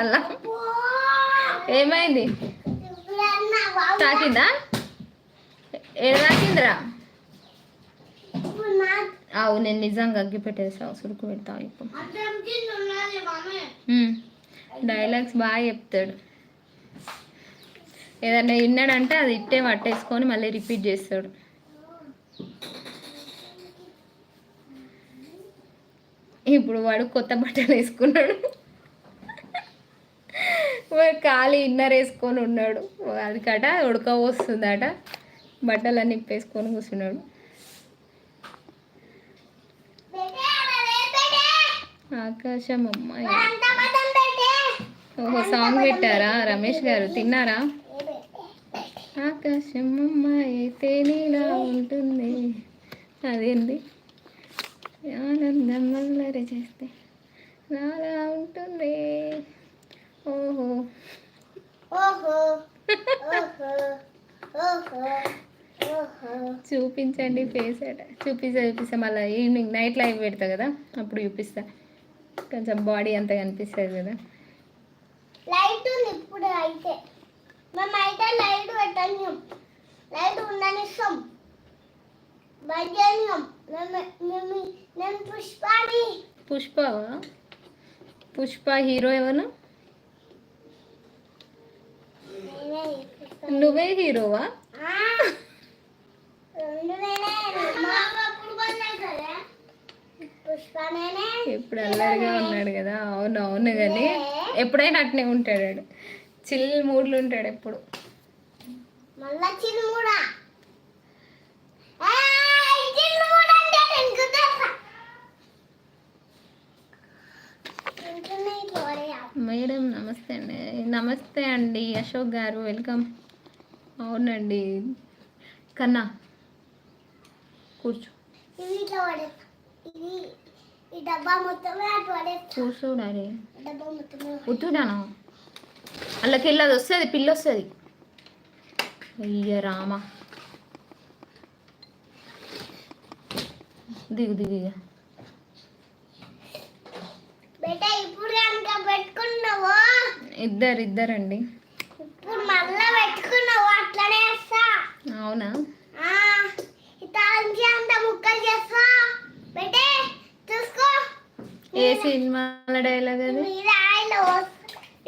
అలా ఏమైంది? తాకిందా? ఏది తాకిందిరా? అవు నేను నిజంగా అగ్గి పెట్టేసావు, సురుకు పెడతావు. ఇప్పుడు డైలాగ్స్ బాగా చెప్తాడు. ఏదన్నా విన్నాడంటే అది ఇట్టే పట్టేసుకొని మళ్ళీ రిపీట్ చేస్తాడు. ఇప్పుడు వాడు కొత్త బట్టలు వేసుకున్నాడు, ఖాళీ ఇన్నర్ వేసుకొని ఉన్నాడు. అది కట ఉడక వస్తుందట, బట్టలన్నీ ఇప్పేసుకొని కూర్చున్నాడు. ఆకాశం అమ్మాయి. ఓహో సాంగ్ పెట్టారా రమేష్ గారు? తిన్నారా? ఆకాశం అమ్మాయి తేనీలా ఉంటుంది, అదేంది? ఆనందం వల్లరి చేస్తే నాలా ఉంటుంది. ఓహో చూపించండి ఫేస్ అట. చూపిస్తా మళ్ళీ ఈవినింగ్ నైట్ లైవ్ పెడతా కదా, అప్పుడు చూపిస్తా. కొంచెం బాడీ అంతా కనిపిస్తుంది కదా. లైట్ ఉంది ఇప్పుడు. అయితే మేమైతే లైట్ పెట్టాం, లైట్ ఉండనిస్తాం, భజనియం. నేను పుష్పాని. పుష్ప హీరో ఎవరు? నువ్వే హీరోవా? ఇప్పుడు అల్లరిగా ఉన్నాడు కదా. అవును అవును, కానీ ఎప్పుడైనా అట్నే ఉంటాడు, చిల్ మూడ్లు ఉంటాడు ఎప్పుడు. మళ్ళా చిల్ మూడా? మేడం నమస్తే అండి. నమస్తే అండి అశోక్ గారు, వెల్కమ్. అవునండి కన్నా కూర్చో. కూర్చోడాలి ఉత్తుడానా? అల్లకి వెళ్ళదు, వస్తుంది పిల్ల వస్తుంది. అయ్య రామా, దిగు దిగు. ఇద్దరండి. ఇప్పుడు మళ్ళా పెట్టుకున్నావు అట్లనే చేస్తా. అవునా? అంత ముక్కలు చేస్తా. బేటే చూసుకో. ఏ సినిమాల డైలాగ్ అది? మీద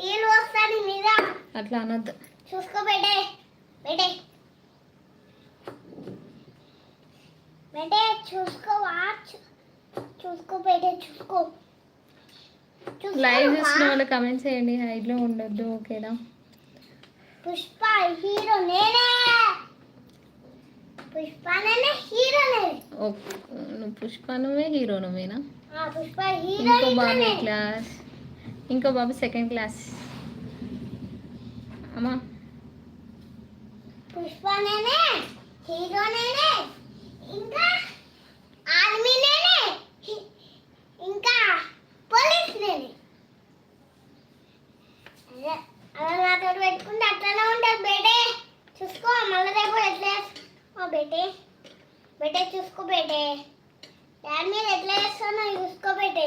నీళ్ళు వస్తాను మీద. అట్లా అనొద్దు. చూసుకో బేటే, బేటే బేటే చూసుకో. వాచ్ చూసుకో బేటే, చూసుకో. లైవ్ చూసిన వాళ్ళు కమెంట్స్ చేయండి, హైడ్లో ఉండొద్దు, ఓకేనా? పుష్ప హీరో నేనే. పుష్ప నేనే హీరో నేనే. ఓకే, నువ్వు పుష్ప నువ్వే హీరో నువ్వేనా? పుష్ప హీరో. ఇంకో బాబు ఏ క్లాస్? ఇంకో బాబు సెకండ్ క్లాస్. అమ్మా పుష్ప నేనే హీరో నేనే, ఇంకా ఆర్మీ నేనే, ఇంకా పోలీస్ నేనే. అలా నాతో పెట్టుకుంటే అట్లనే ఉంటుంది బేటే. చూసుకో మళ్ళీ రేపు ఎట్లా. బేటే బేటే చూసుకో బేటే. దాని మీద ఎట్లా చేస్తానో చూసుకో బేటే.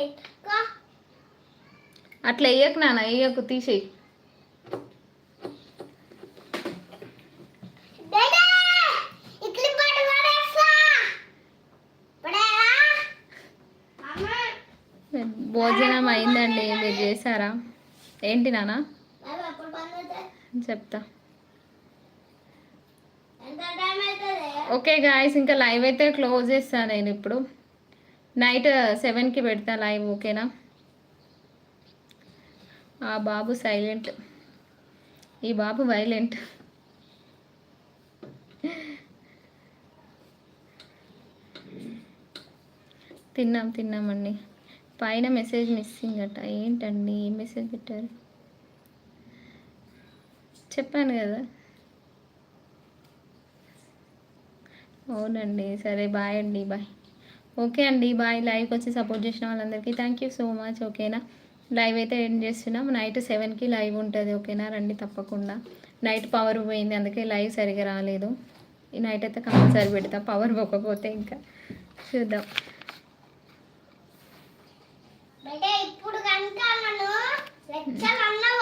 అట్లా వేయకు నాన్న, వేయకు, తీసేయి. భోజనం అయిందండి, మీరు చేశారా? ఏంటి నాన్న చెప్తా. ఓకే గాయస్, ఇంకా లైవ్ అయితే క్లోజ్ చేస్తాను నేను ఇప్పుడు. నైట్ 7కి పెడతా లైవ్, ఓకేనా? ఆ బాబు సైలెంట్, ఈ బాబు వైలెంట్. తిన్నామండి. పైన మెసేజ్ మిస్సింగ్ అట. ఏంటండి ఏం మెసేజ్ పెట్టారు? చెప్పాను కదా. అవునండి, సరే బాయ్ అండి, బాయ్. ఓకే అండి, బాయ్. లైవ్కి వచ్చి సపోర్ట్ చేసిన వాళ్ళందరికీ థ్యాంక్ యూ సో మచ్, ఓకేనా? లైవ్ అయితే ఎండ్ చేస్తున్నాం. నైట్ 7కి లైవ్ ఉంటుంది, ఓకేనా? రండి తప్పకుండా. నైట్ పవర్ పోయింది, అందుకే లైవ్ సరిగా రాలేదు. ఈ నైట్ అయితే కంపల్సరీ పెడతా, పవర్ పోకపోతే ఇంకా చూద్దాం. ఇప్పుడు కనుక లెక్కలు అన్నావు